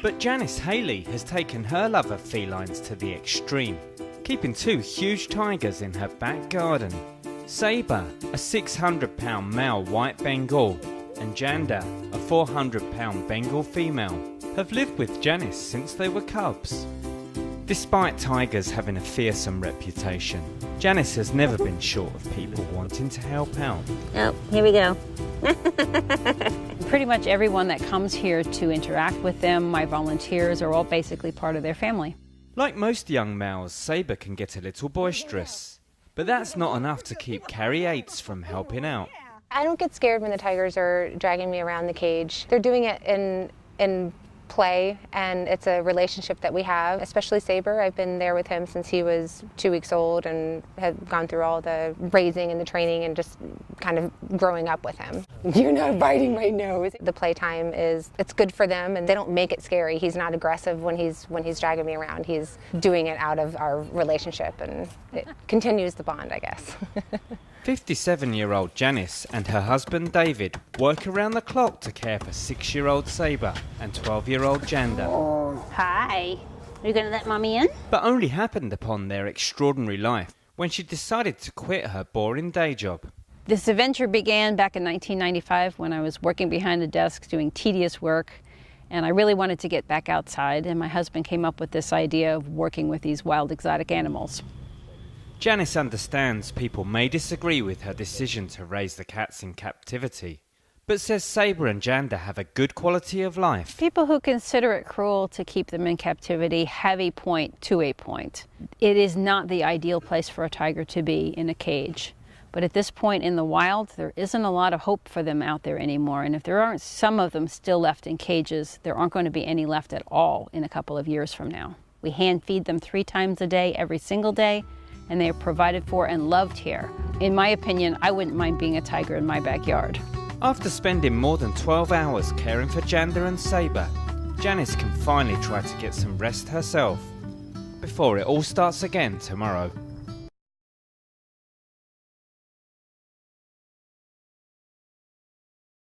But Janice Haley has taken her love of felines to the extreme, keeping two huge tigers in her back garden. Sabre, a 600-pound male white Bengal, and Janda, a 400-pound Bengal female, have lived with Janice since they were cubs. Despite tigers having a fearsome reputation, Janice has never been short of people wanting to help out. Oh, here we go. Pretty much everyone that comes here to interact with them, my volunteers, are all basically part of their family. Like most young males, Sabre can get a little boisterous, but that's not enough to keep Carrie Yates from helping out. I don't get scared when the tigers are dragging me around the cage. They're doing it in play, and it's a relationship that we have, especially Sabre. I've been there with him since he was 2 weeks old and have gone through all the raising and the training and just kind of growing up with him. You're not biting my nose. The playtime it's good for them, and they don't make it scary. He's not aggressive when he's dragging me around. He's doing it out of our relationship, and it continues the bond, I guess. 57-year-old Janice and her husband David work around the clock to care for 6-year-old Sabre and 12-year-old Janda. Oh, hi. Are you going to let Mommy in? But only happened upon their extraordinary life when she decided to quit her boring day job. This adventure began back in 1995 when I was working behind the desk doing tedious work, and I really wanted to get back outside, and my husband came up with this idea of working with these wild exotic animals. Janice understands people may disagree with her decision to raise the cats in captivity, but says Sabre and Janda have a good quality of life. People who consider it cruel to keep them in captivity have a point to a point. It is not the ideal place for a tiger to be, in a cage. But at this point in the wild, there isn't a lot of hope for them out there anymore. And if there aren't some of them still left in cages, there aren't going to be any left at all in a couple of years from now. We hand feed them 3 times a day, every single day, and they are provided for and loved here. In my opinion, I wouldn't mind being a tiger in my backyard. After spending more than 12 hours caring for Janda and Sabre, Janice can finally try to get some rest herself before it all starts again tomorrow.